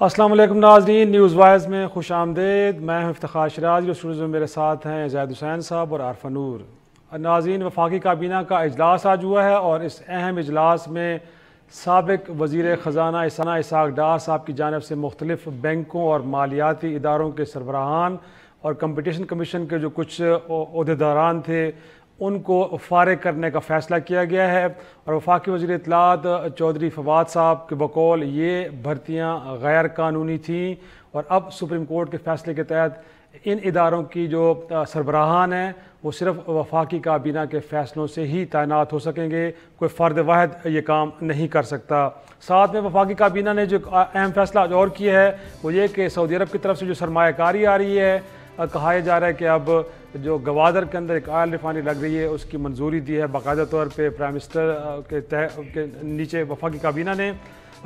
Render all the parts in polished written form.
السلام علیکم ناظرین، نیوز وائز میں خوش آمدید۔ میں ہوں افتخار شراز، جو اسٹوڈیو میں میرے ساتھ ہیں زید حسین صاحب اور عارفہ نور۔ ناظرین، وفاقی کابینہ کا اجلاس آج ہوا ہے اور اس اہم اجلاس میں سابق وزیر خزانہ اسحاق ڈار صاحب کی جانب سے مختلف بینکوں اور مالیاتی اداروں کے سربراہان اور کمپٹیشن کمیشن کے جو کچھ عہدیداران تھے ان کو فارغ کرنے کا فیصلہ کیا گیا ہے، اور وفاقی وزیر اطلاعات چودھری فواد صاحب کے بقول یہ بھرتیاں غیر قانونی تھیں، اور اب سپریم کورٹ کے فیصلے کے تحت ان اداروں کی جو سربراہان ہیں وہ صرف وفاقی کابینہ کے فیصلوں سے ہی تعینات ہو سکیں گے، کوئی فرد واحد یہ کام نہیں کر سکتا۔ ساتھ میں وفاقی کابینہ نے جو اہم فیصلہ اور کیا ہے وہ یہ کہ سعودی عرب کی طرف سے جو سرمایہ کاری آ رہی ہے، کہا جا رہا ہے کہ اب جو گوادر کے اندر ایک آئل ریفائنری لگ رہی ہے اس کی منظوری دی ہے باقاعدہ طور پہ پرائم منسٹر کے نیچے وفاقی کابینہ نے۔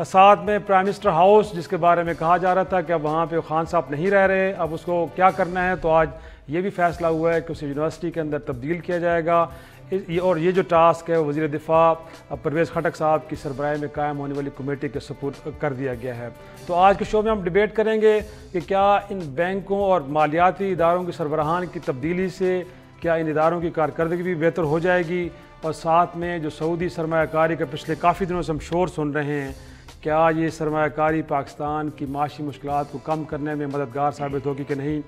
ساتھ میں پرائم منسٹر ہاؤس جس کے بارے میں کہا جا رہا تھا کہ اب وہاں پہ خان صاحب نہیں رہ رہے، اب اس کو کیا کرنا ہے، تو آج یہ بھی فیصلہ ہوا ہے کہ اسے یونیورسٹی کے اندر تبدیل کیا جائے گا، اور یہ جو ٹاسک ہے وزیر دفاع پرویز خٹک صاحب کی سربراہی میں قائم ہونے والی کمیٹی کے سپرد کر دیا گیا ہے۔ تو آج کے شو میں ہم ڈیبیٹ کریں گے کہ کیا ان بینکوں اور مالیاتی اداروں کے سربراہان کی تبدیلی سے کیا ان اداروں کی کارکردگی بھی بہتر ہو جائے گی، اور ساتھ میں جو سعودی سرمایہ کاری کا پچھلے کافی دنوں سے ہم شور سن رہے ہیں، کیا یہ سرمایہ کاری پاکستان کی معاشی مشکلات کو کم کرنے میں مددگار ثابت ہوگی کہ نہیں۔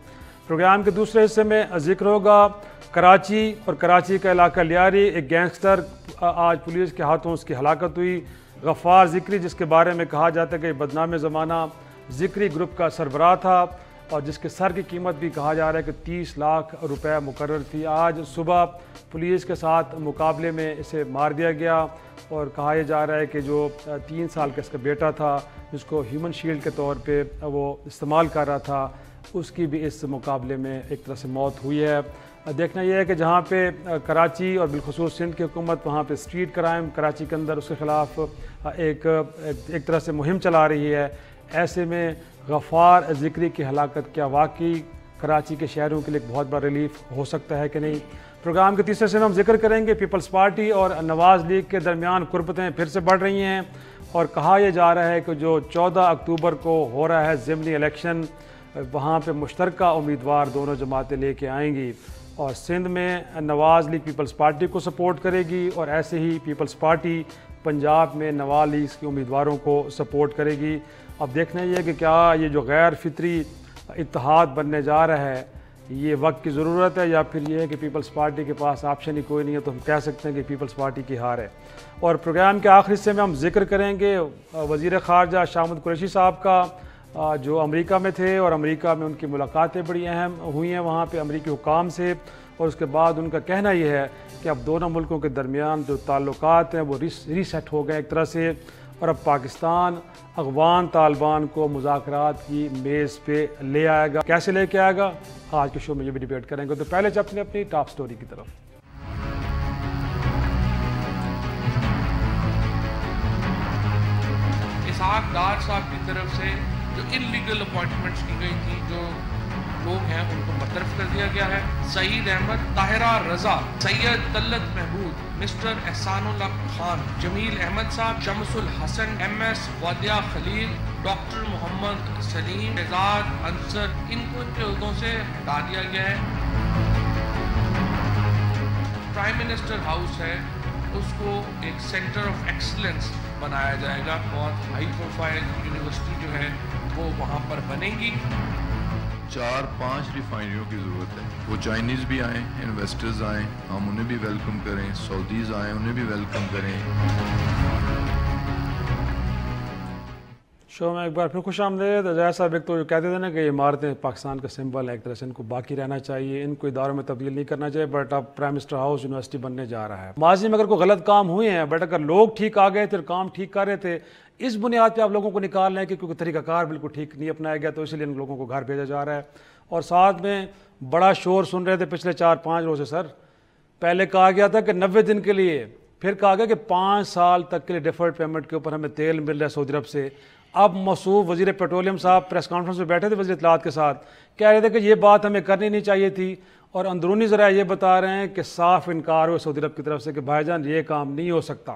پروگرام کے دوسرے حصے میں ذکر ہوگا کراچی اور کراچی کا علاقہ لیاری، ایک گینگسٹر آج پولیس کے ہاتھوں اس کی ہلاکت ہوئی، غفار ذکری جس کے بارے میں کہا جاتا ہے کہ بدنام زمانہ ذکری گروپ کا سربراہ تھا اور جس کے سر کی قیمت بھی کہا جا رہا ہے کہ 30 لاکھ روپے مقرر تھی، آج صبح پولیس کے ساتھ مقابلے میں اسے مار دیا گیا، اور کہا یہ جا رہا ہے کہ جو 3 سال کا اس کا بیٹا تھا جس کو ہیومن شیلڈ کے طور پہ وہ استعمال کر رہا تھا اس کی بھی اس مقابلے میں ایک طرح سے موت ہوئی ہے۔ دیکھنا یہ ہے کہ جہاں پہ کراچی اور بالخصوص سندھ کی حکومت وہاں پہ اسٹریٹ کرائم کراچی کے اندر اس کے خلاف ایک طرح سے مہم چلا رہی ہے، ایسے میں غفار ذکری کی ہلاکت کیا واقعی کراچی کے شہریوں کے لیے ایک بہت بڑا ریلیف ہو سکتا ہے کہ نہیں۔ پروگرام کے تیسرے سے ہم ذکر کریں گے پیپلز پارٹی اور نواز لیگ کے درمیان قربتیں پھر سے بڑھ رہی ہیں، اور کہا یہ جا رہا ہے کہ جو 14 اکتوبر کو ہو رہا ہے ضمنی الیکشن وہاں پہ مشترکہ امیدوار دونوں جماعتیں لے کے آئیں گی، اور سندھ میں نواز لیگ پیپلز پارٹی کو سپورٹ کرے گی، اور ایسے ہی پیپلز پارٹی پنجاب میں نواز لیگ کے امیدواروں کو سپورٹ کرے گی۔ اب دیکھنا یہ ہے کہ کیا یہ جو غیر فطری اتحاد بننے جا رہا ہے یہ وقت کی ضرورت ہے، یا پھر یہ ہے کہ پیپلز پارٹی کے پاس آپشن ہی کوئی نہیں ہے، تو ہم کہہ سکتے ہیں کہ پیپلز پارٹی کی ہار ہے۔ اور پروگرام کے آخری حصے میں ہم ذکر کریں گے وزیر خارجہ شاہ محمود قریشی صاحب کا، جو امریکہ میں تھے، اور امریکہ میں ان کی ملاقاتیں بڑی اہم ہوئی ہیں وہاں پہ امریکی حکام سے، اور اس کے بعد ان کا کہنا یہ ہے کہ اب دونوں ملکوں کے درمیان جو تعلقات ہیں وہ ریسیٹ ہو گئے ایک طرح سے، اور اب پاکستان افغان طالبان کو مذاکرات کی میز پہ لے آئے گا۔ کیسے لے کے آئے گا آج کے شو میں یہ بھی ڈیبیٹ کریں گے، تو پہلے چلتے ہیں اپنی ٹاپ سٹوری کی طرف۔ اسحاق ڈار صاحب کی طرف سے جو انلیگل اپوائنٹمنٹس کی گئی تھی، جو لوگ ہیں ان کو برطرف کر دیا گیا ہے۔ سعید احمد، طاہرہ رضا، سید طلت محمود، مسٹر احسان اللہ خان، جمیل احمد صاحب، شمس الحسن، ایم ایس وادیہ خلیل، ڈاکٹر محمد سلیم، اعزاز انصر، ان کو ان کے عہدوں سے ہٹا دیا گیا ہے۔ پرائم منسٹر ہاؤس ہے اس کو ایک سینٹر آف ایکسلنس بنایا جائے گا، بہت ہائی پروفائل یونیورسٹی جو ہے وہ وہاں پر بنے گی۔ 4-5 ریفائنریوں کی ضرورت ہے، وہ چائنیز بھی آئیں، انویسٹرز آئیں، ہم انہیں بھی ویلکم کریں، سعودیز آئیں انہیں بھی ویلکم کریں۔ شو میں ایک بار پھر خوش آمدید۔ اجاز صاحب، ایک تو جو کہتے تھے نا کہ یہ عمارتیں پاکستان کا سمبل ہے، ایک طرح سے ان کو باقی رہنا چاہیے، ان کو اداروں میں تبدیل نہیں کرنا چاہیے، بٹ اب پرائم منسٹر ہاؤس یونیورسٹی بننے جا رہا ہے۔ ماضی میں اگر کوئی غلط کام ہوئے ہیں، بٹ اگر لوگ ٹھیک آ گئے تھے اور کام ٹھیک کر رہے تھے، اس بنیاد پہ آپ لوگوں کو نکال رہے ہیں کہ کیونکہ طریقہ کار بالکل ٹھیک نہیں اپنایا گیا، تو اسی لیے ان لوگوں کو گھر بھیجا جا رہا ہے۔ اور ساتھ میں بڑا شور سن رہے تھے پچھلے 4-5 روز سے، سر پہلے کہا گیا تھا کہ 90 دن کے لیے، پھر کہا گیا کہ 5 سال تک کے لیے ڈیفرڈ پیمنٹ کے اوپر ہمیں تیل مل رہا ہے سعودی عرب سے۔ اب موصوف وزیر پیٹرولیم صاحب پریس کانفرنس میں بیٹھے تھے وزیر اطلاعات کے ساتھ، کہہ رہے تھے کہ یہ بات ہمیں کرنی نہیں چاہیے تھی، اور اندرونی ذرائع یہ بتا رہے ہیں کہ صاف انکار ہوا سعودی عرب کی طرف سے کہ بھائی جان یہ کام نہیں ہو سکتا۔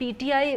PTI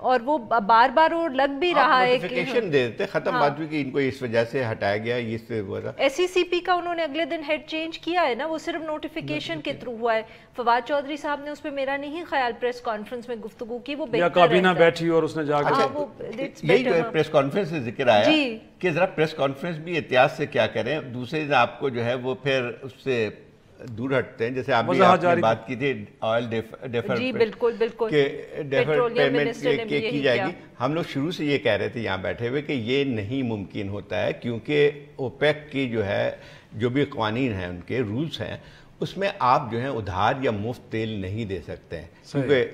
اور وہ بار بار وہ لگ بھی رہا ہے کہ نوٹیفیکیشن دے دیتے، ختم بات ہوئی کہ ان کو اس وجہ سے ہٹایا گیا، یہ سے ہوا تھا۔ ایس سی سی پی کا انہوں نے اگلے دن ہیڈ چینج کیا ہے نا، وہ صرف نوٹیفیکیشن کے تھرو ہوا ہے۔ فواد چودھری صاحب نے اس پہ میرا نہیں خیال پریس کانفرنس میں گفتگو کی، وہ بہتر ہے، کابینہ بیٹھی اور اس نے جا کے یہی جو ہے پریس کانفرنس سے ذکر آیا کہ ذرا پریس کانفرنس بھی احتیاط سے کیا کریں، دوسرے دن آپ کو جو ہے وہ پھر اس سے دور ہٹتے ہیں، جیسے آپ نے بات کی تھی آئل ڈیفر پیمنٹ کی جائے گی۔ ہم لوگ شروع سے یہ کہہ رہے تھے یہاں بیٹھے ہوئے کہ یہ نہیں ممکن ہوتا ہے، کیونکہ اوپیک کی جو ہے جو بھی قوانین ہیں، ان کے رولز ہیں، اس میں آپ جو ہیں ادھار یا مفت تیل نہیں دے سکتے ہیں، کیونکہ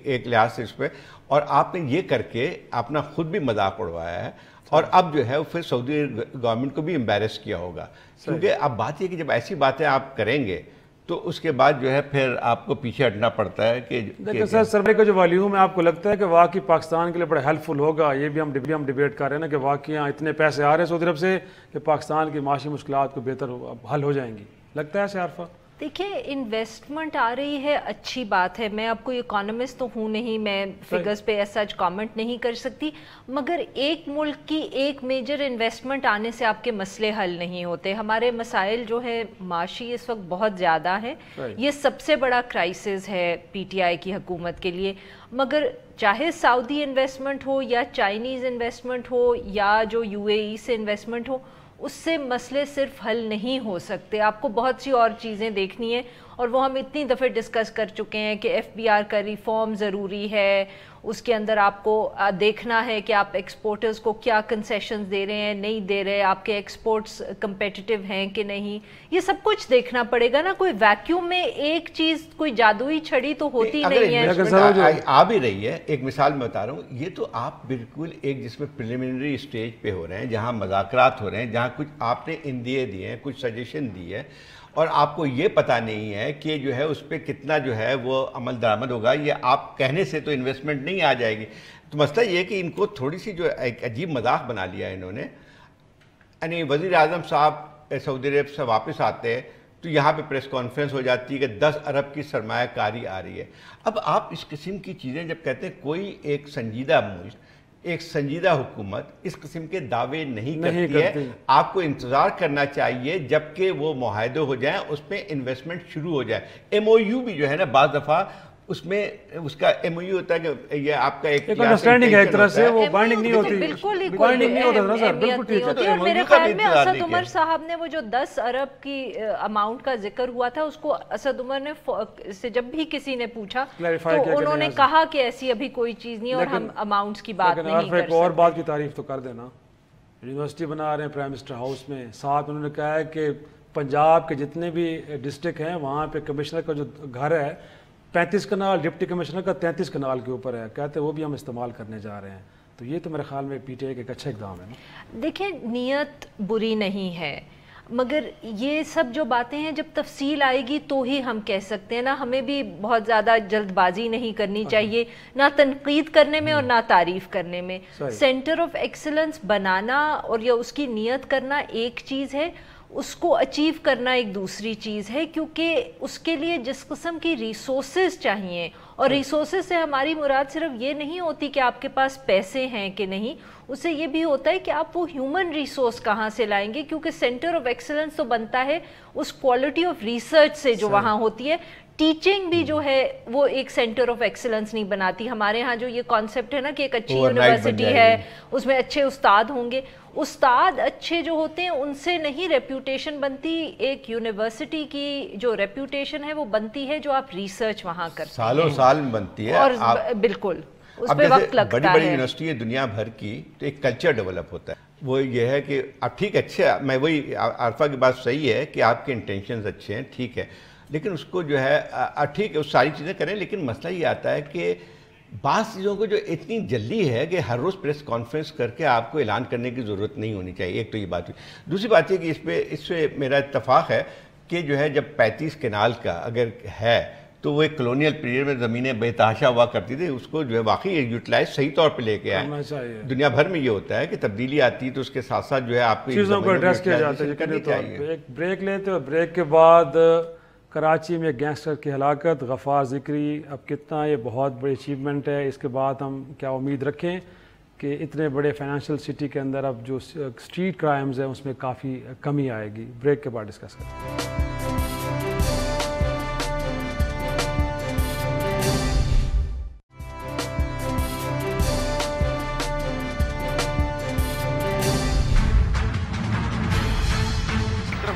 ایک لحاظ سے اس پہ، اور آپ نے یہ کر کے اپنا خود بھی مذاق اڑوایا ہے، اور اب جو ہے پھر سعودی گورنمنٹ کو بھی امبیرس کیا ہوگا، کیونکہ اب بات یہ کہ جب ایسی باتیں آپ کریں گے تو اس کے بعد جو ہے پھر آپ کو پیچھے ہٹنا پڑتا ہے کہ دیکھیں سر، سروے کا جو والیوم ہے، آپ کو لگتا ہے کہ واقعی پاکستان کے لیے بڑا ہیلپ فل ہوگا؟ یہ بھی ہم ڈیبیٹ کر رہے ہیں نا کہ واقعی اتنے پیسے آ رہے ہیں سعودی عرب سے کہ پاکستان کی معاشی مشکلات کو بہتر حل ہو جائیں گی، لگتا ہے ایسے عارفہ؟ دیکھیں انویسٹمنٹ آ رہی ہے، اچھی بات ہے، میں آپ کو اکانومسٹ تو ہوں نہیں، میں فگرز پہ ایسا کامنٹ نہیں کر سکتی، مگر ایک ملک کی ایک میجر انویسٹمنٹ آنے سے آپ کے مسئلے حل نہیں ہوتے۔ ہمارے مسائل جو ہے معاشی اس وقت بہت زیادہ ہے، یہ سب سے بڑا کرائسس ہے پی ٹی آئی کی حکومت کے لیے، مگر چاہے سعودی انویسٹمنٹ ہو یا چائنیز انویسٹمنٹ ہو یا جو یو اے ای سے انویسٹمنٹ ہو، اس سے مسئلے صرف حل نہیں ہو سکتے، آپ کو بہت سی اور چیزیں دیکھنی ہیں، اور وہ ہم اتنی دفعہ ڈسکس کر چکے ہیں کہ ایف بی آر کا ریفارم ضروری ہے، اس کے اندر آپ کو دیکھنا ہے کہ آپ ایکسپورٹرز کو کیا کنسیشنز دے رہے ہیں، نہیں دے رہے، آپ کے ایکسپورٹس کمپیٹیٹیو ہیں کہ نہیں، یہ سب کچھ دیکھنا پڑے گا نا۔ کوئی ویکیوم میں ایک چیز، کوئی جادوئی چھڑی تو ہوتی نہیں ہے، آ بھی رہی ہے۔ ایک مثال میں بتا رہا ہوں، یہ تو آپ بالکل ایک جس میں پریلیمنری اسٹیج پہ ہو رہے ہیں، جہاں مذاکرات ہو رہے ہیں، جہاں کچھ آپ نے اندیے دیے ہیں، کچھ سجیشن دی ہے، اور آپ کو یہ پتہ نہیں ہے کہ جو ہے اس پہ کتنا جو ہے وہ عمل درآمد ہوگا، یہ آپ کہنے سے تو انویسٹمنٹ نہیں آ جائے گی۔ تو مسئلہ یہ ہے کہ ان کو تھوڑی سی جو ایک عجیب مذاق بنا لیا انہوں نے، یعنی وزیر اعظم صاحب سعودی عرب سے واپس آتے ہیں تو یہاں پہ پریس کانفرنس ہو جاتی ہے کہ 10 ارب کی سرمایہ کاری آ رہی ہے۔ اب آپ اس قسم کی چیزیں جب کہتے ہیں، کوئی ایک سنجیدہ ملک، ایک سنجیدہ حکومت اس قسم کے دعوے نہیں کرتی ہے، آپ کو انتظار کرنا چاہیے جبکہ وہ معاہدے ہو جائیں، اس پہ انویسٹمنٹ شروع ہو جائے۔ ایم او یو بھی جو ہے نا بعض دفعہ اس میں اس کا ایم او یو ہوتا ہے کہ یہ آپ کا ایک انڈرسٹینڈنگ ہے، ایک طرح سے وہ بائنڈنگ نہیں ہوتی، بالکل ہی بائنڈنگ نہیں ہوتا نا سر، بالکل ٹھیک ہے۔ اور میرے خیال میں اسد عمر صاحب نے وہ جو 10 ارب کی اماؤنٹ کا ذکر ہوا تھا، اس کو اسد عمر نے سے جب بھی کسی نے پوچھا تو انہوں نے کہا کہ ایسی ابھی کوئی چیز نہیں، اور ہم اماؤنٹس کی بات نہیں کر سکتے۔ اور بات کی تعریف تو کر دینا، یونیورسٹی بنا رہے ہیں پرائم منسٹر ہاؤس میں، ساتھ انہوں نے کہا ہے کہ پنجاب کے جتنے بھی ڈسٹرکٹ ہیں وہاں پہ کمشنر کا جو گھر ہے 35 کنال، ڈپٹی کمشنر کا 33 کنال کے اوپر ہے، کہتے ہیں وہ بھی ہم استعمال کرنے جا رہے ہیں۔ تو یہ تو میرے خیال میں پی ٹی آئی کا ایک اچھا اقدام ہے نا۔ دیکھیں نیت بری نہیں ہے، مگر یہ سب جو باتیں ہیں جب تفصیل آئے گی تو ہی ہم کہہ سکتے ہیں نا، ہمیں بھی بہت زیادہ جلد بازی نہیں کرنی چاہیے، نہ تنقید کرنے میں اور نہ تعریف کرنے میں۔ سینٹر آف ایکسلنس بنانا اور یا اس کی نیت کرنا ایک چیز ہے، اس کو اچیو کرنا ایک دوسری چیز ہے، کیونکہ اس کے لیے جس قسم کی ریسورسز چاہیے، اور ریسورسز سے ہماری مراد صرف یہ نہیں ہوتی کہ آپ کے پاس پیسے ہیں کہ نہیں، اس سے یہ بھی ہوتا ہے کہ آپ وہ ہیومن ریسورس کہاں سے لائیں گے، کیونکہ سینٹر آف ایکسلنس تو بنتا ہے اس کوالٹی آف ریسرچ سے جو وہاں ہوتی ہے۔ ٹیچنگ بھی جو ہے وہ ایک سینٹر آف ایکسلنس نہیں بناتی۔ ہمارے ہاں جو یہ کانسیپٹ ہے نا کہ ایک اچھی یونیورسٹی ہے، اس میں اچھے استاد ہوں گے، استاد اچھے جو ہوتے ہیں ان سے نہیں ریپیوٹیشن بنتی، ایک یونیورسٹی کی جو ریپیوٹیشن ہے وہ بنتی ہے جو آپ ریسرچ وہاں کرتے ہیں، سالوں سال بنتی ہے، اور بالکل اس پہ وقت لگتا ہے۔ بڑی بڑی یونیورسٹی ہے دنیا بھر کی، تو ایک کلچر ڈیولپ ہوتا ہے، وہ یہ ہے کہ اب ٹھیک ہے، اچھا میں وہی عارفہ کی بات صحیح ہے کہ آپ کے انٹینشنز اچھے ہیں، ٹھیک ہے، لیکن اس کو جو ہے ٹھیک ہے اس ساری چیزیں کریں، لیکن مسئلہ یہ آتا ہے کہ بعض چیزوں کو جو اتنی جلدی ہے کہ ہر روز پریس کانفرنس کر کے آپ کو اعلان کرنے کی ضرورت نہیں ہونی چاہیے، ایک تو یہ بات ہوئی۔ دوسری بات یہ کہ اس پہ میرا اتفاق ہے کہ جو ہے جب 35 کنال کا اگر ہے تو وہ ایک کلونیل پیریڈ میں زمینیں بے تحاشا ہوا کرتی تھی، اس کو جو ہے واقعی یوٹیلائز صحیح طور پہ لے کے آئے۔ دنیا بھر میں یہ ہوتا ہے کہ تبدیلی آتی ہے تو اس کے ساتھ ساتھ جو ہے آپ کو چیزوں کو ایڈریس کیا جاتا ہے۔ ایک بریک لیتے ہیں، بریک کے بعد کراچی میں گینگسٹر کی ہلاکت، غفار ذکری، اب کتنا یہ بہت بڑی اچیومنٹ ہے، اس کے بعد ہم کیا امید رکھیں کہ اتنے بڑے فائنینشیل سٹی کے اندر اب جو اسٹریٹ کرائمز ہیں اس میں کافی کمی آئے گی. بریک کے بعد ڈسکس کرتے ہیں.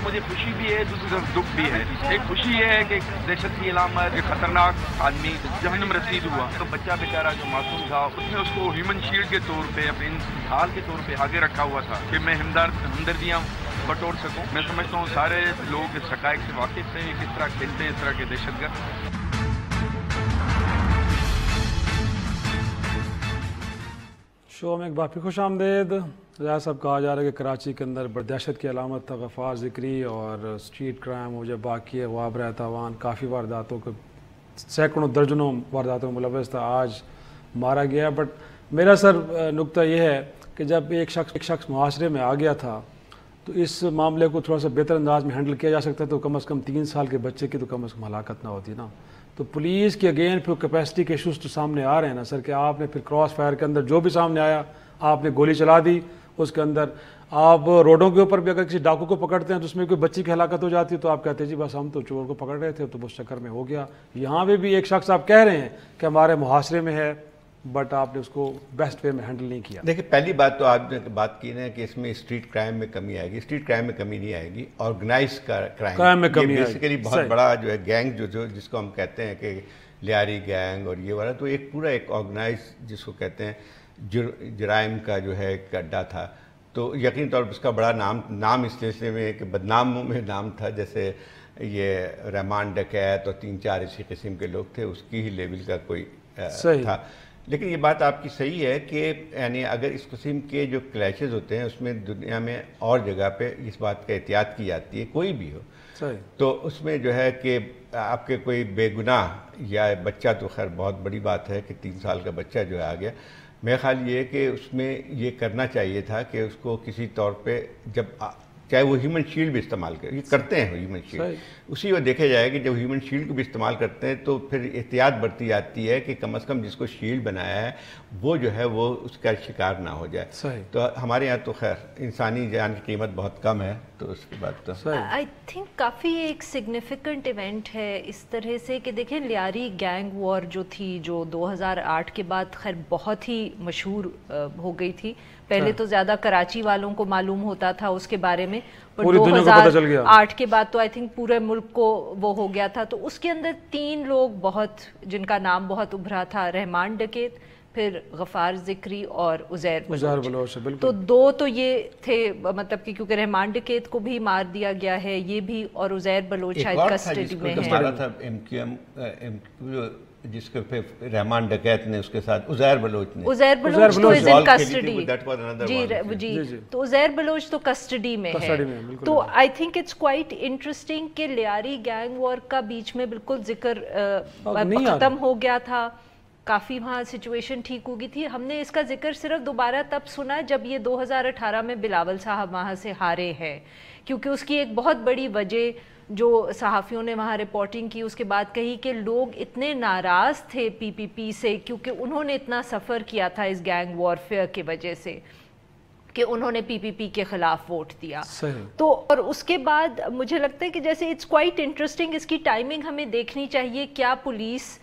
مجھے خوشی بھی ہے، دوسری طرف دکھ بھی ہے. ایک خوشی یہ ہے کہ دہشت کی علامت، ایک خطرناک آدمی جہنم رسید ہوا، تو بچہ بیچارہ جو معصوم تھا اس نے اس کو ہیومن شیلڈ کے طور پہ، اپنے انسان کے طور پہ آگے رکھا ہوا تھا کہ میں ہمدردیاں بٹور سکوں. میں سمجھتا ہوں سارے لوگ اس حقائق سے واقف ہیں کس طرح کھیلتے ہیں اس طرح کے دہشت گرد. شو میں ایک بار پھر خوش آمدید. ظاہر صاحب کہا جا رہا ہے کہ کراچی کے اندر دہشت کی علامت تھا غفار ذکری، اور اسٹریٹ کرائم وہ جب باقی ہے غواب رہتا وان کافی وارداتوں کے سینکڑوں درجنوں وارداتوں میں ملوث تھا، آج مارا گیا. بٹ میرا سر نقطہ یہ ہے کہ جب ایک شخص معاشرے میں آ گیا تھا تو اس معاملے کو تھوڑا سا بہتر انداز میں ہینڈل کیا جا سکتا تو کم از کم 3 سال کے بچے کی تو کم از کم ہلاکت نہ ہوتی نا. تو پولیس کے اگین پھر کیپیسٹی کے ایشوز تو سامنے آ رہے ہیں نا سر، کہ آپ نے پھر کراس فائر کے اندر جو بھی سامنے آیا آپ نے گولی چلا دی. اس کے اندر آپ روڈوں کے اوپر بھی اگر کسی ڈاکو کو پکڑتے ہیں تو اس میں کوئی بچی کی ہلاکت ہو جاتی ہے تو آپ کہتے ہیں جی بس ہم تو چور کو پکڑ رہے تھے تو اس چکر میں ہو گیا. یہاں پہ بھی ایک شخص آپ کہہ رہے ہیں کہ ہمارے محاصرے میں ہے، بٹ آپ نے اس کو بیسٹ وے میں ہینڈل نہیں کیا. دیکھیں پہلی بات تو آپ نے بات کی نا کہ اس میں اسٹریٹ کرائم میں کمی آئے گی. اسٹریٹ کرائم میں کمی نہیں آئے گی، آرگنائز کرائم میں کمی آئے گی. بیسیکلی بہت بڑا جو ہے گینگ جو جس کو ہم کہتے ہیں کہ لیاری گینگ اور یہ والا، تو ایک پورا ایک آرگنائز جس کو کہتے ہیں جرائم کا جو ہے ایک اڈا تھا. تو یقینی طور پر اس کا بڑا نام اس سلسلے میں کہ بدناموں میں نام تھا، جیسے یہ رحمان ڈکیت اور 3-4 اسی قسم کے لوگ تھے، اس کی ہی لیول کا کوئی تھا. لیکن یہ بات آپ کی صحیح ہے کہ یعنی اگر اس قسم کے جو کلیشز ہوتے ہیں اس میں دنیا میں اور جگہ پہ اس بات کا احتیاط کی جاتی ہے، کوئی بھی ہو تو اس میں جو ہے کہ آپ کے کوئی بے گناہ یا بچہ، تو خیر بہت بڑی بات ہے کہ 3 سال کا بچہ جو ہے آ گیا. میرا خیال یہ ہے کہ اس میں یہ کرنا چاہیے تھا کہ اس کو کسی طور پہ جب چاہے وہ ہیومن شیلڈ بھی استعمال کرے، یہ کرتے ہیں ہیومن شیلڈ، اسی کو دیکھا جائے کہ جب ہیومن شیلڈ کو بھی استعمال کرتے ہیں تو پھر احتیاط برتی جاتی ہے کہ کم از کم جس کو شیلڈ بنایا ہے وہ جو ہے وہ اس کا شکار نہ ہو جائے. تو ہمارے یہاں تو خیر انسانی جان کی قیمت بہت کم ہے، تو اس کے بعد تو آئی تھنک کافی ایک سگنیفیکنٹ ایونٹ ہے اس طرح سے کہ دیکھیں لیاری گینگ وار جو تھی، جو 2008 کے بعد خیر بہت ہی مشہور ہو گئی تھی. پہلے تو زیادہ کراچی والوں کو معلوم ہوتا تھا اس کے بارے میں، پر 2008 کے بعد تو آئی تھنک پورے ملک کو وہ ہو گیا تھا. تو اس کے اندر 3 لوگ بہت جن کا نام بہت ابھرا تھا، رحمان ڈکیت، پھر غفار ذکری اور عزیر بلوچ. تو 2 تو یہ تھے، مطلب کہ کیونکہ رحمان ڈکیت کو بھی مار دیا گیا ہے، یہ بھی، اور عزیر بلوچ شاید کسٹڈی میں ہے. جس کے پہ رحمان ڈکیت نے اس کے ساتھ عزیر بلوچ تو از ان کسٹڈی. جی تو عزیر بلوچ تو کسٹڈی میں ہے. تو I think it's quite interesting کہ لیاری گینگ وار کا بیچ میں بالکل ذکر ختم ہو گیا تھا، کافی وہاں سچویشن ٹھیک ہو گئی تھی. ہم نے اس کا ذکر صرف دوبارہ تب سنا جب یہ 2018 میں بلاول صاحب وہاں سے ہارے ہیں، کیونکہ اس کی ایک بہت بڑی وجہ جو صحافیوں نے وہاں رپورٹنگ کی اس کے بعد کہی کہ لوگ اتنے ناراض تھے PPP سے، کیونکہ انہوں نے اتنا سفر کیا تھا اس گینگ وارفیئر کی وجہ سے کہ انہوں نے PPP کے خلاف ووٹ دیا. تو اور اس کے بعد مجھے لگتا ہے کہ جیسے اٹس کوائٹ انٹرسٹنگ، اس کی ٹائمنگ ہمیں دیکھنی چاہیے. کیا پولیس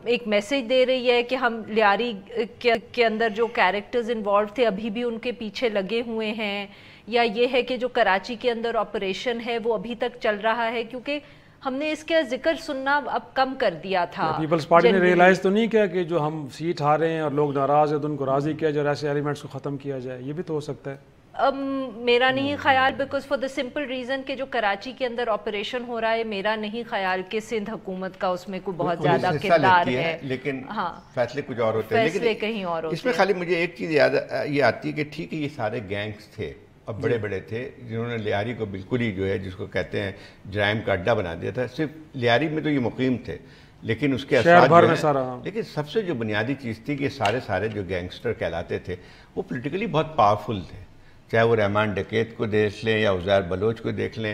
ایک میسج دے رہی ہے کہ ہم لیاری کے اندر جو کیریکٹرز انوالو تھے ابھی بھی ان کے پیچھے لگے ہوئے ہیں، یا یہ ہے کہ جو کراچی کے اندر آپریشن ہے وہ ابھی تک چل رہا ہے؟ کیونکہ ہم نے اس کا ذکر سننا اب کم کر دیا تھا. پیپلز پارٹی نے ریئلائز تو نہیں کیا کہ جو ہم سیٹ ہارے ہیں اور لوگ ناراض ہیں تو ان کو راضی کیا جائے، ایسے ایلیمنٹس کو ختم کیا جائے، یہ بھی تو ہو سکتا ہے. میرا نہیں خیال، because for the simple reason کہ جو کراچی کے اندر آپریشن ہو رہا ہے، میرا نہیں خیال کہ سندھ حکومت کا اس میں کوئی بہت زیادہ کردار ہے، لیکن فیصلے کچھ اور ہوتے ہیں، فیصلے کہیں اور ہوتے ہیں. اس میں خالی مجھے ایک چیز یاد یہ آتی ہے کہ ٹھیک ہے یہ سارے گینگز تھے اور بڑے بڑے تھے جنہوں نے لیاری کو بالکل ہی جو ہے جس کو کہتے ہیں جرائم کا اڈا بنا دیا تھا. صرف لیاری میں تو یہ مقیم تھے لیکن اس کے اثرات لیکن سب سے جو بنیادی چیز تھی کہ سارے جو گینگسٹر کہلاتے تھے وہ پولیٹیکلی بہت پاورفل تھے. چاہے وہ رحمان ڈکیت کو دیکھ لیں یا عزیر بلوچ کو دیکھ لیں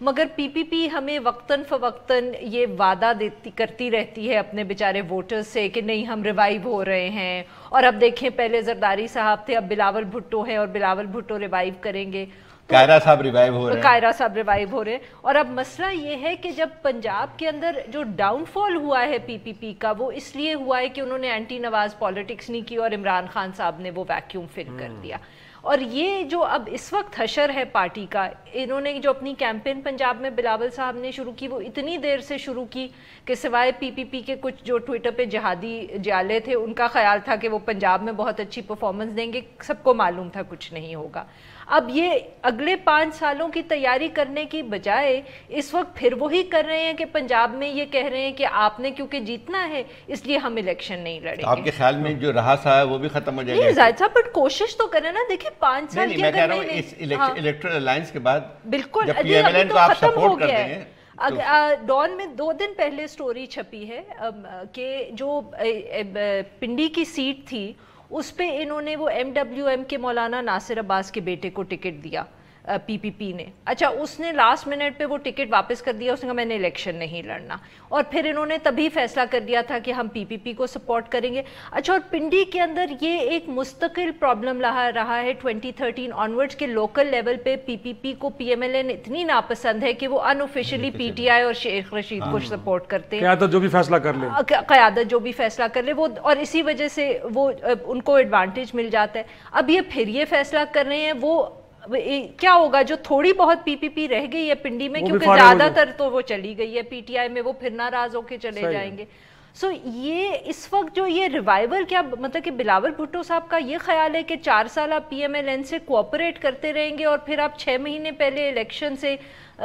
مگر PPP ہمیں وقتاً فوقتاً یہ وعدہ کرتی رہتی ہے اپنے بیچارے ووٹرز سے کہ نہیں ہم ریوائیو ہو رہے ہیں، اور اب دیکھیں پہلے زرداری صاحب تھے، اب بلاول بھٹو ہیں اور بلاول بھٹو ریوائیو کریں گے، کائرہ صاحب ریوائیو ہو رہے ہیں، کائرہ صاحب ریوائیو ہو رہے ہیں۔ اور اب مسئلہ یہ ہے کہ جب پنجاب کے اندر جو ڈاؤن فال ہوا ہے PPP کا، وہ اس لیے ہوا ہے کہ انہوں نے اینٹی نواز پالیٹکس نہیں کی اور عمران خان صاحب نے وہ ویکیوم فل کر دیا۔ اور یہ جو اب اس وقت حشر ہے پارٹی کا، انہوں نے جو اپنی کیمپین پنجاب میں بلاول صاحب نے شروع کی، وہ اتنی دیر سے شروع کی کہ سوائے PPP کے کچھ جو ٹویٹر پہ جہادی جالے تھے، ان کا خیال تھا کہ وہ پنجاب میں بہت اچھی پرفارمنس دیں گے، سب کو معلوم تھا کچھ نہیں ہوگا۔ اب یہ اگلے 5 سالوں کی تیاری کرنے کی بجائے اس وقت پھر وہی کر رہے ہیں کہ پنجاب میں یہ کہہ رہے ہیں کہ آپ نے کیونکہ جیتنا ہے اس لیے ہم الیکشن نہیں لڑیں گے۔ آپ کے خیال میں جو رہا تھا وہ بھی ختم ہو جائے گا؟ نہیں زاہد صاحب، بٹ کوشش تو کریں نا، دیکھیں 5 سال کی، میں کہہ رہا ہوں اس الیکٹرل الائنس کے بعد بالکل جب پی ایم ایل این کو آپ سپورٹ کرتے ہیں۔ ڈان میں 2 دن پہلے سٹوری چھپی ہے کہ جو پنڈی کی سیٹ تھی اس پہ انہوں نے وہ MWM کے مولانا ناصر عباس کے بیٹے کو ٹکٹ دیا PPP نے۔ اچھا اس نے لاسٹ منٹ پہ وہ ٹکٹ واپس کر دیا، اس نے کہا میں نے الیکشن نہیں لڑنا، اور پھر انہوں نے تبھی فیصلہ کر دیا تھا کہ ہم PPP کو سپورٹ کریں گے۔ اچھا، اور پنڈی کے اندر یہ ایک مستقل پرابلم رہا ہے 2013 آنورڈز کے لوکل لیول پہ PPP کو PMLN اتنی ناپسند ہے کہ وہ ان آفیشلی PTI اور شیخ رشید کو سپورٹ کرتے ہیں، قیادت جو بھی فیصلہ کر لے، قیادت جو بھی فیصلہ کر لے وہ، اور اسی وجہ سے وہ ان کو ایڈوانٹیج مل جاتا ہے۔ اب یہ پھر یہ فیصلہ کر رہے ہیں، وہ کیا ہوگا جو تھوڑی بہت PPP رہ گئی ہے پنڈی میں، کیونکہ زیادہ تر تو وہ چلی گئی ہے PTI میں، وہ پھر ناراض ہو کے چلے جائیں گے۔ سو یہ اس وقت جو یہ ریوائیول، کیا مطلب کہ بلاول بھٹو صاحب کا یہ خیال ہے کہ 4 سال آپ PMLN سے کوآپریٹ کرتے رہیں گے اور پھر آپ 6 مہینے پہلے الیکشن سے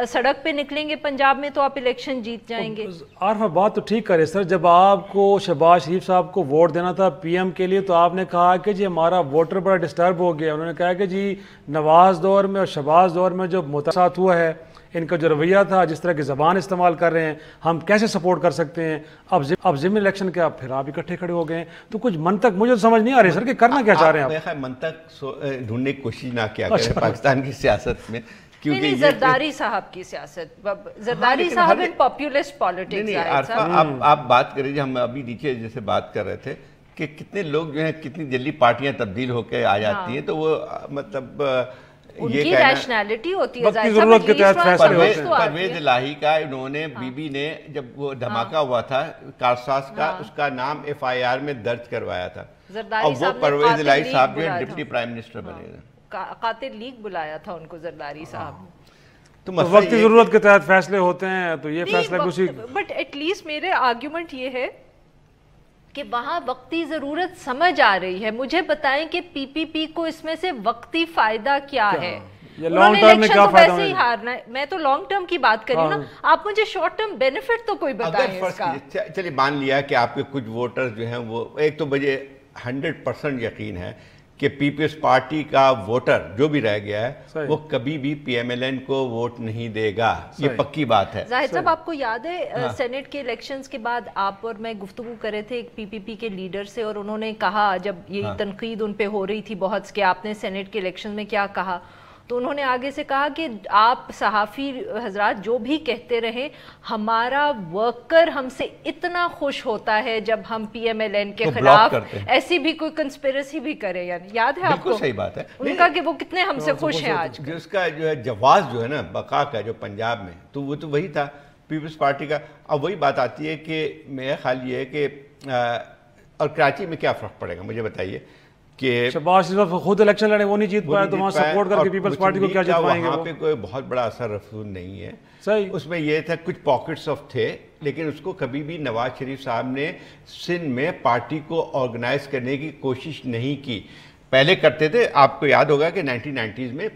سڑک پہ نکلیں گے پنجاب میں تو آپ الیکشن جیت جائیں گے؟ عارفہ بات تو ٹھیک کرے سر، جب آپ کو شہباز شریف صاحب کو ووٹ دینا تھا PM کے لیے تو آپ نے کہا کہ جی ہمارا ووٹر بڑا ڈسٹرب ہو گیا، انہوں نے کہا کہ جی نواز دور میں اور شہباز دور میں جو متاثرات ہوا ہے، ان کا جو رویہ تھا، جس طرح کی زبان استعمال کر رہے ہیں، ہم کیسے سپورٹ کر سکتے ہیں؟ اب ضمن الیکشن کے اب پھر آپ اکٹھے کھڑے ہو گئے ہیں، تو کچھ منطق مجھے سمجھ نہیں آ رہی سر کہ کرنا کیا چاہ رہے ہیں آپ؟ منطق ڈھونڈنے کی کوشش نہ کیا کریں پاکستان کی سیاست میں، کیونکہ زرداری صاحب کی سیاست، زرداری صاحب ان پاپولسٹ پالیٹکس۔ آپ بات کریں، ہم ابھی نیچے جیسے بات کر رہے تھے کہ کتنے لوگ جو ہیں کتنی جلدی پارٹیاں تبدیل ہو کے آ جاتی ہیں، تو وہ مطلب ان کی ریشنالٹی ہوتی ہے، ضرورت کے تحت فیصلے پرویز الہی کا انہوں نے بی نے جب وہ دھماقہ ہوا تھا کارساز کا، اس کا نام FIR میں درج کروایا تھا، اور وہ پرویز الہی صاحب جو ڈپٹی پرائم منسٹر بنے تھے، قاتل لیگ بلایا تھا ان کو زرداری صاحب نے۔ تو وقتی ضرورت کے تحت فیصلے ہوتے ہیں، تو یہ فیصلہ کسی، بٹ ایٹ لیسٹ میرے آرگیومنٹ یہ ہے کہ وہاں وقتی ضرورت سمجھ آ رہی ہے۔ مجھے بتائیں کہ PPP کو اس میں سے وقتی فائدہ کیا ہے؟ لانگ ٹرم میں کیا فائدہ ویسے ہی ہارنا ہے، میں تو لانگ ٹرم کی بات کری نا، آپ مجھے شارٹ ٹرم بینیفٹ تو کوئی بتائیں اس کا۔ چلیے مان لیا کہ آپ کے کچھ ووٹر جو ہیں وہ، ایک تو مجھے 100% یقین ہے کہ پیپلز پارٹی کا ووٹر جو بھی رہ گیا ہے وہ کبھی بھی PMLN کو ووٹ نہیں دے گا، یہ پکی بات ہے۔ زاہد صاحب آپ کو یاد ہے سینٹ کے الیکشنز کے بعد آپ اور میں گفتگو کرے تھے ایک PPP کے لیڈر سے، اور انہوں نے کہا، جب یہ تنقید ان پہ ہو رہی تھی بہت کہ آپ نے سینٹ کے الیکشن میں کیا کہا، تو انہوں نے آگے سے کہا کہ آپ صحافی حضرات جو بھی کہتے رہیں، ہمارا ورکر ہم سے اتنا خوش ہوتا ہے جب ہم PMLN کے خلاف ایسی بھی کوئی کنسپیرسی بھی کرے، یعنی یاد ہے آپ کو؟ صحیح بات ہے ان کا کہ وہ کتنے ہم سے خوش ہیں آج۔ جس کا جو ہے جواز جو ہے نا بقا کا جو پنجاب میں، تو وہ تو وہی تھا پیپلز پارٹی کا۔ اب وہی بات آتی ہے کہ میرا خیال یہ ہے کہ اور کراچی میں کیا فرق پڑے گا مجھے بتائیے کہ شہباز شریف خود الیکشن لڑے، وہ نہیں جیت پایا، تو وہاں سپورٹ کر کے پیپلز پارٹی کو کیا جتوائیں گے؟ وہاں پہ کوئی بہت بڑا اثر رسول نہیں ہے، صحیح، اس میں یہ تھا کچھ پاکٹس آف تھے، لیکن اس کو کبھی بھی نواز شریف صاحب نے سندھ میں پارٹی کو آرگنائز کرنے کی کوشش نہیں کی۔ پہلے کرتے تھے، آپ کو یاد ہوگا کہ 1990s میں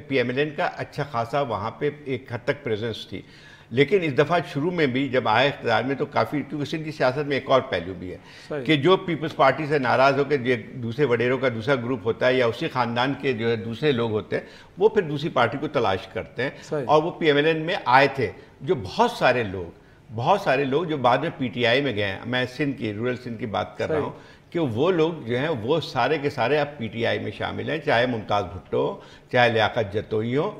PMLN کا اچھا خاصا وہاں پہ ایک حد تک پریزنس تھی، لیکن اس دفعہ شروع میں بھی جب آئے اقتدار میں تو کافی، کیونکہ سندھ کی سیاست میں ایک اور پہلو بھی ہے کہ جو پیپلز پارٹی سے ناراض ہو کے دوسرے وڈیروں کا دوسرا گروپ ہوتا ہے یا اسی خاندان کے جو ہے دوسرے لوگ ہوتے ہیں، وہ پھر دوسری پارٹی کو تلاش کرتے ہیں، اور وہ PMLN میں آئے تھے جو بہت سارے لوگ جو بعد میں PTI میں گئے ہیں۔ میں سندھ کی، رورل سندھ کی بات کر رہا ہوں کہ وہ لوگ جو ہیں وہ سارے کے سارے اب پی ٹی آئی میں شامل ہیں، چاہے ممتاز بھٹو، چاہے لیاقت جتوئی ہو،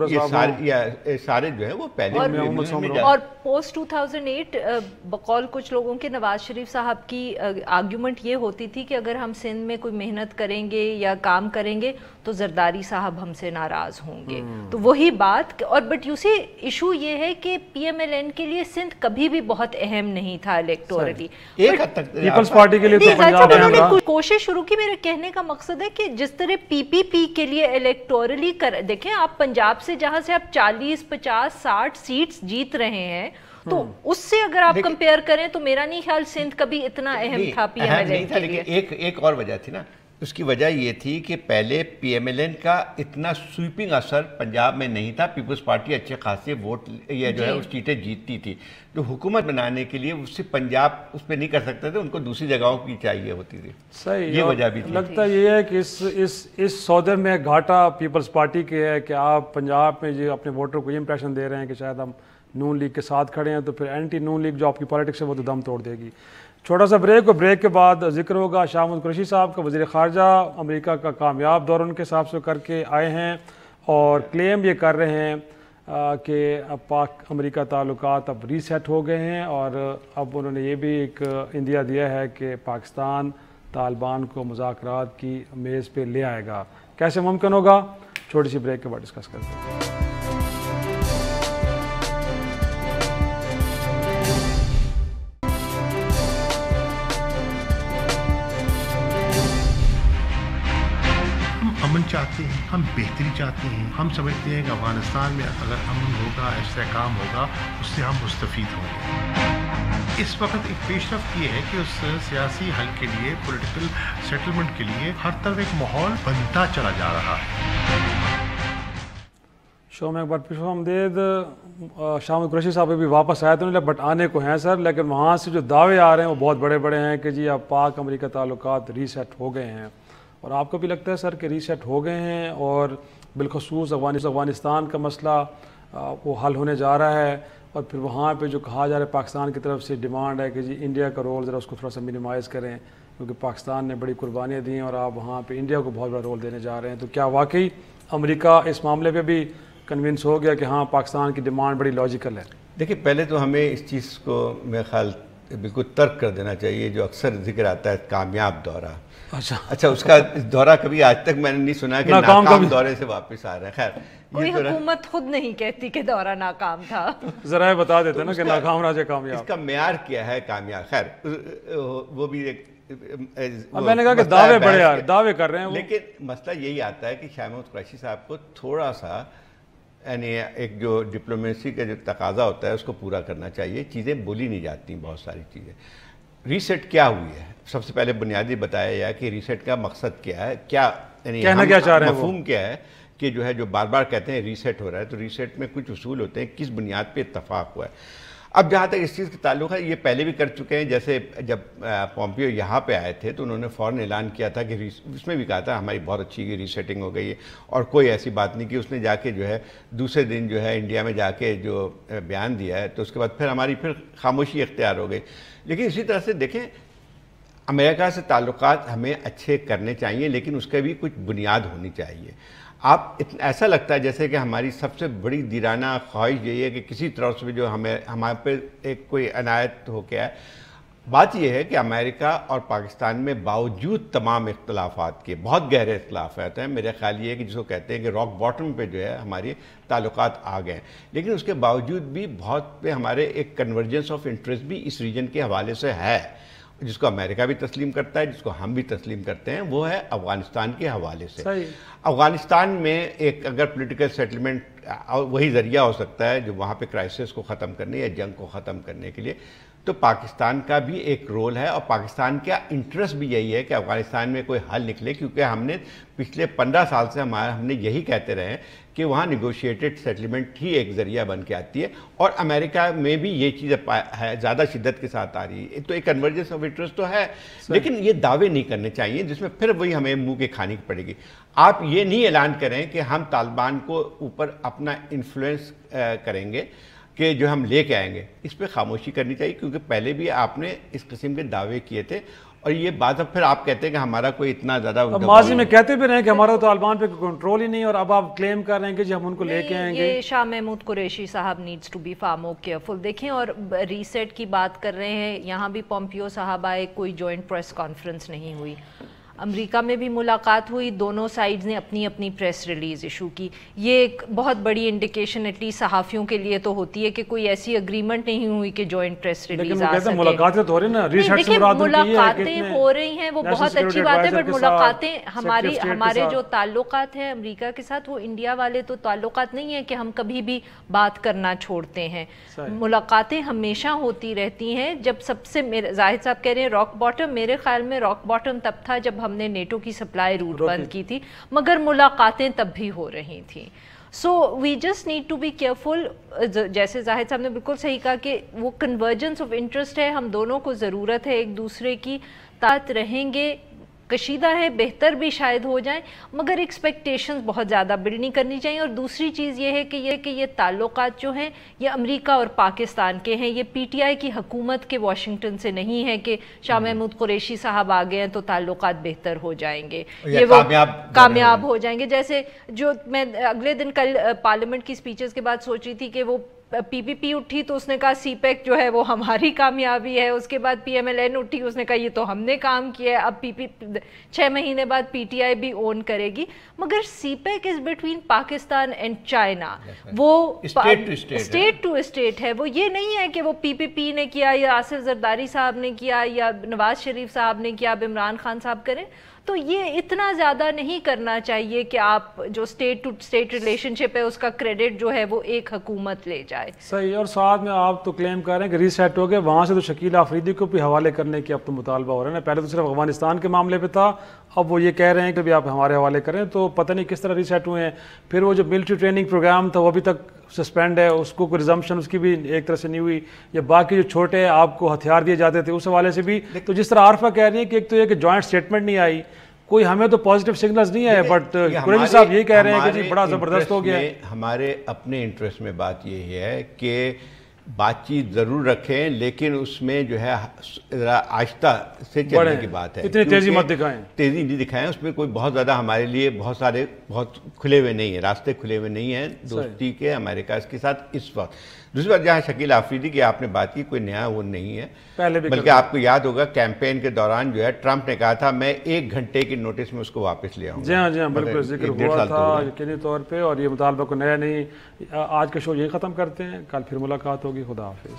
یہ سارے جو ہیں وہ پہلے اور پوسٹ 2008 بقول کچھ لوگوں کے نواز شریف صاحب کی آرگیومنٹ یہ ہوتی تھی کہ اگر ہم سندھ میں کوئی محنت کریں گے یا کام کریں گے تو زرداری صاحب ہم سے ناراض ہوں گے. تو وہی بات. اور بٹ یو سی ایشو یہ ہے کہ پی ایم ایل این کے لیے سندھ کبھی بھی بہت اہم نہیں تھا الیکٹورلی. پیپلز پارٹی کے لیے تو پنجاب انہوں نے کوشش شروع کی. میرے کہنے کا مقصد ہے کہ جس طرح پی پی پی کے لیے الیکٹورلی دیکھیں آپ پنجاب سے جہاں سے آپ 40 50 60 سیٹس جیت رہے ہیں تو اس سے اگر آپ کمپیئر کریں تو میرا نہیں خیال سندھ کبھی اتنا اہم تھا پی ایم ایل این کے لیے. لیکن ایک اور وجہ تھی نا، اس کی وجہ یہ تھی کہ پہلے پی ایم ایل این کا اتنا سویپنگ اثر پنجاب میں نہیں تھا. پیپلز پارٹی اچھے خاصے ووٹ یا جو ہے اس سیٹیں جیتتی تھی. جو حکومت بنانے کے لیے اس سے پنجاب اس پہ نہیں کر سکتے تھے، ان کو دوسری جگہوں کی چاہیے ہوتی تھی. صحیح، یہ وجہ بھی تھی. لگتا یہ ہے کہ اس سودے میں گھاٹا پیپلز پارٹی کے ہے کہ آپ پنجاب میں جو اپنے ووٹر کو یہ امپریشن دے رہے ہیں کہ شاید ہم نون لیگ کے ساتھ کھڑے ہیں، تو پھر اینٹی نون لیگ جو آپ کی پالیٹکس ہے وہ تو دم توڑ دے گی. چھوٹا سا بریک، اور بریک کے بعد ذکر ہوگا شاہ محمود قریشی صاحب کا. وزیر خارجہ امریکہ کا کامیاب دورہ ان کے حساب سے کر کے آئے ہیں اور کلیم یہ کر رہے ہیں کہ پاک امریکہ تعلقات اب ریسیٹ ہو گئے ہیں، اور اب انہوں نے یہ بھی ایک اندیا دیا ہے کہ پاکستان طالبان کو مذاکرات کی میز پہ لے آئے گا. کیسے ممکن ہوگا؟ چھوٹی سی بریک کے بعد ڈسکس کرتے ہیں. امن چاہتے ہیں، ہم بہتری چاہتے ہیں. ہم سمجھتے ہیں کہ افغانستان میں اگر امن ہوگا، استحکام ہوگا، اس سے ہم مستفید ہوں گے. اس وقت ایک پیش رفت یہ ہے کہ اس سیاسی حل کے لیے، پولیٹیکل سیٹلمنٹ کے لیے ہر طرف ایک ماحول بنتا چلا جا رہا ہے. شو میں ایک بار پیش آمدید. شاہ محمود قریشی صاحب بھی واپس آئے تو بٹ آنے کو ہیں سر، لیکن وہاں سے جو دعوے آ رہے ہیں وہ بہت بڑے بڑے ہیں کہ جی اب پاک امریکہ تعلقات ریسیٹ ہو گئے ہیں. اور آپ کو بھی لگتا ہے سر کہ ریسیٹ ہو گئے ہیں اور بالخصوص افغانستان کا مسئلہ وہ حل ہونے جا رہا ہے؟ اور پھر وہاں پہ جو کہا جا رہا ہے پاکستان کی طرف سے ڈیمانڈ ہے کہ جی انڈیا کا رول ذرا اس کو تھوڑا سا منیمائز کریں کیونکہ پاکستان نے بڑی قربانیاں دی ہیں اور آپ وہاں پہ انڈیا کو بہت بڑا رول دینے جا رہے ہیں. تو کیا واقعی امریکہ اس معاملے پہ بھی کنونس ہو گیا کہ ہاں پاکستان کی ڈیمانڈ بڑی لاجیکل ہے؟ دیکھیے پہلے تو ہمیں اس چیز کو میرے خیال بالکل ترک کر دینا چاہیے جو اکثر ذکر آتا ہے کامیاب دورہ. اچھا اس کا دورہ کبھی آج تک میں نے نہیں سنا کہ ناکام دورے سے واپس آ رہے ہیں. خیر کوئی حکومت خود نہیں کہتی کہ دورہ ناکام تھا. ذرا بتا دیتے نا کہ ناکام راجے کامیاب. اس کا معیار کیا ہے کامیاب؟ خیر وہ بھی ایک میں نے کہا کہ دعوے بڑے یار دعوے کر رہے ہیں. لیکن مسئلہ یہی آتا ہے کہ شاہ محمود قریشی صاحب کو تھوڑا سا یعنی ایک جو ڈپلومیسی کا جو تقاضا ہوتا ہے اس کو پورا کرنا چاہیے. چیزیں بولی نہیں جاتی بہت ساری چیزیں. ریسیٹ کیا ہوئی ہے؟ سب سے پہلے بنیادی بتایا جائے کہ ریسیٹ کا مقصد کیا ہے، کیا یعنی کہنا کیا چاہ رہے ہیں، مفہوم کیا ہے کہ جو ہے جو بار بار کہتے ہیں ریسیٹ ہو رہا ہے. تو ریسیٹ میں کچھ اصول ہوتے ہیں، کس بنیاد پہ اتفاق ہوا ہے. اب جہاں تک اس چیز کا تعلق ہے یہ پہلے بھی کر چکے ہیں. جیسے جب پومپیو یہاں پہ آئے تھے تو انہوں نے فوراً اعلان کیا تھا کہ اس میں بھی کہا تھا ہماری بہت اچھی ریسیٹنگ ہو گئی ہے اور کوئی ایسی بات نہیں کہ اس نے جا کے جو ہے دوسرے دن جو ہے انڈیا میں جا کے جو بیان دیا ہے تو اس کے بعد پھر ہماری خاموشی اختیار ہو گئی. لیکن اسی طرح سے دیکھیں امریکہ سے تعلقات ہمیں اچھے کرنے چاہیے لیکن اس کا بھی کچھ بنیاد ہونی چاہیے. آپ ایسا لگتا ہے جیسے کہ ہماری سب سے بڑی دیرانہ خواہش یہی ہے کہ کسی طرح سے جو ہمارے پہ ایک کوئی عنایت ہو کے ہے. بات یہ ہے کہ امریکہ اور پاکستان میں باوجود تمام اختلافات کے بہت گہرے اختلافات ہیں. میرے خیال یہ ہے کہ جس کو کہتے ہیں کہ راک باٹم پہ جو ہے ہماری تعلقات آ گئے ہیں لیکن اس کے باوجود بھی بہت پہ ہمارے ایک کنورجنس آف انٹرسٹ بھی اس ریجن کے حوالے سے ہے جس کو امریکہ بھی تسلیم کرتا ہے، جس کو ہم بھی تسلیم کرتے ہیں. وہ ہے افغانستان کے حوالے سے. افغانستان میں ایک اگر پولیٹیکل سیٹلمنٹ وہی ذریعہ ہو سکتا ہے جو وہاں پہ کرائسس کو ختم کرنے یا جنگ کو ختم کرنے کے لیے، تو پاکستان کا بھی ایک رول ہے اور پاکستان کا انٹرسٹ بھی یہی ہے کہ افغانستان میں کوئی حل نکلے کیونکہ ہم نے پچھلے 15 سال سے ہم نے یہی کہتے رہے کہ وہاں نیگوشیٹڈ سیٹلمنٹ ہی ایک ذریعہ بن کے آتی ہے اور امریکہ میں بھی یہ چیز زیادہ شدت کے ساتھ آ رہی ہے. تو ایک کنورجنس آف انٹرسٹ تو ہے لیکن یہ دعوے نہیں کرنے چاہیے جس میں پھر وہی ہمیں منہ کے کھانے کی پڑے گی. آپ یہ نہیں اعلان کریں کہ ہم طالبان کو اوپر اپنا انفلوئنس کریں گے کہ جو ہم لے کے آئیں گے. اس پہ خاموشی کرنی چاہیے کیونکہ پہلے بھی آپ نے اس قسم کے دعوے کیے تھے اور یہ بات اب پھر آپ کہتے ہیں کہ ہمارا کوئی اتنا زیادہ ماضی میں کہتے بھی رہے کہ ہمارا طالبان پہ کنٹرول ہی نہیں، اور اب آپ کلیم کر رہے ہیں کہ جی ہم ان کو لے کے آئیں گے. یہ شاہ Mahmood Qureshi sahab needs to be far more careful. دیکھیں، اور ریسیٹ کی بات کر رہے ہیں، یہاں بھی پومپیو صاحب آئے، کوئی جوائنٹ پریس کانفرنس نہیں ہوئی. امریکہ میں بھی ملاقات ہوئی، دونوں سائیڈز نے اپنی اپنی پریس ریلیز ایشو کی. یہ ایک بہت بڑی انڈیکیشن ایٹ لیسٹ صحافیوں کے لیے تو ہوتی ہے کہ کوئی ایسی اگریمنٹ نہیں ہوئی کہ جوائنٹ پریس ریلیز آ سکے. ملاقاتیں تو ہو رہی ہیں نا، ملاقاتیں ہو رہی ہیں، وہ بہت اچھی بات ہے، بٹ ملاقاتیں ہمارے جو تعلقات ہیں امریکہ کے ساتھ، وہ انڈیا والے تو تعلقات نہیں ہیں کہ ہم کبھی بھی بات کرنا چھوڑتے ہیں. ملاقاتیں ہمیشہ ہوتی رہتی ہیں. جب سب سے زاہد صاحب کہہ رہے ہیں راک باٹم، میرے خیال میں راک باٹم تب تھا جب ہم نے نیٹو کی سپلائی روٹ بند کی تھی، مگر ملاقاتیں تب بھی ہو رہی تھیں. So we just need to be careful. جیسے زاہد صاحب نے بالکل صحیح کہا کہ وہ کنورجنس آف انٹرسٹ ہے، ہم دونوں کو ضرورت ہے ایک دوسرے کی. ساتھ رہیں گے، کشیدہ ہے، بہتر بھی شاید ہو جائیں، مگر ایکسپیکٹیشنز بہت زیادہ بلڈ نہیں کرنی چاہیے. اور دوسری چیز یہ ہے کہ یہ تعلقات جو ہیں یہ امریکہ اور پاکستان کے ہیں، یہ پی ٹی آئی کی حکومت کے واشنگٹن سے نہیں ہے کہ شاہ محمود قریشی صاحب آ گئے ہیں تو تعلقات بہتر ہو جائیں گے، یہ وہ کامیاب ہو جائیں گے. جیسے جو میں اگلے دن کل پارلیمنٹ کی سپیچز کے بعد سوچ رہی تھی کہ وہ پی پی پی اٹھی تو اس نے کہا سی پیک جو ہے وہ ہماری کامیابی ہے. اس کے بعد پی ایم ایل این اٹھی، اس نے کہا یہ تو ہم نے کام کیا ہے. اب 6 مہینے بعد پی ٹی آئی بھی اون کرے گی. مگر CPEC is between Pakistan and China, وہ اسٹیٹ ٹو اسٹیٹ ہے. وہ یہ نہیں ہے کہ وہ پی پی پی نے کیا یا آصف زرداری صاحب نے کیا یا نواز شریف صاحب نے کیا، اب عمران خان صاحب کریں. تو یہ اتنا زیادہ نہیں کرنا چاہیے کہ آپ جو اسٹیٹ ٹو اسٹیٹ ریلیشن شپ ہے اس کا کریڈٹ جو ہے وہ ایک حکومت لے جائے. صحیح. اور ساتھ میں آپ تو کلیم کر رہے ہیں کہ ریسیٹ ہو گئے، وہاں سے تو شکیل آفریدی کو بھی حوالے کرنے کی اب تو مطالبہ ہو رہا ہے نا. پہلے تو صرف افغانستان کے معاملے پہ تھا، اب وہ یہ کہہ رہے ہیں کہ بھی آپ ہمارے حوالے کریں. تو پتہ نہیں کس طرح ریسیٹ ہوئے ہیں. پھر وہ جو ملٹری ٹریننگ پروگرام تھا وہ ابھی تک سسپینڈ ہے، اس کو کوئی ریزمپشن اس کی بھی ایک طرح سے نہیں ہوئی. یا باقی جو چھوٹے آپ کو ہتھیار دیے جاتے تھے اس حوالے سے بھی. تو جس طرح عارفہ کہہ رہی ہے کہ ایک تو یہ کہ جوائنٹ اسٹیٹمنٹ نہیں آئی، کوئی ہمیں تو پازیٹیو سگنلز نہیں آئے، بٹ قریشی صاحب یہی کہہ رہے ہیں کہ جی بڑا زبردست ہو گیا. ہمارے اپنے انٹرسٹ میں بات یہ ہے کہ بات چیت ضرور رکھیں، لیکن اس میں جو ہے ذرا آہستہ سے چلنے کی بات ہے. اتنی تیزی مت دکھائیں، تیزی نہیں دکھائیں. اس میں کوئی بہت زیادہ ہمارے لیے بہت کھلے ہوئے نہیں ہیں، راستے کھلے ہوئے نہیں ہیں دوستی کے امریکہ کے ساتھ اس وقت. دوسری بات جہاں شکیل آفریدی کی آپ نے بات کی، کوئی نیا وہ نہیں ہے، بلکہ آپ کو یاد ہوگا کیمپین کے دوران جو ہے ٹرمپ نے کہا تھا میں 1 گھنٹے کی نوٹس میں اس کو واپس لے آؤں. جی ہاں بالکل ذکر ہوا تھا یقینی طور پہ. اور یہ مطالبہ کو نیا نہیں. آج کا شو یہی ختم کرتے ہیں، کل پھر ملاقات ہوگی. خدا حافظ.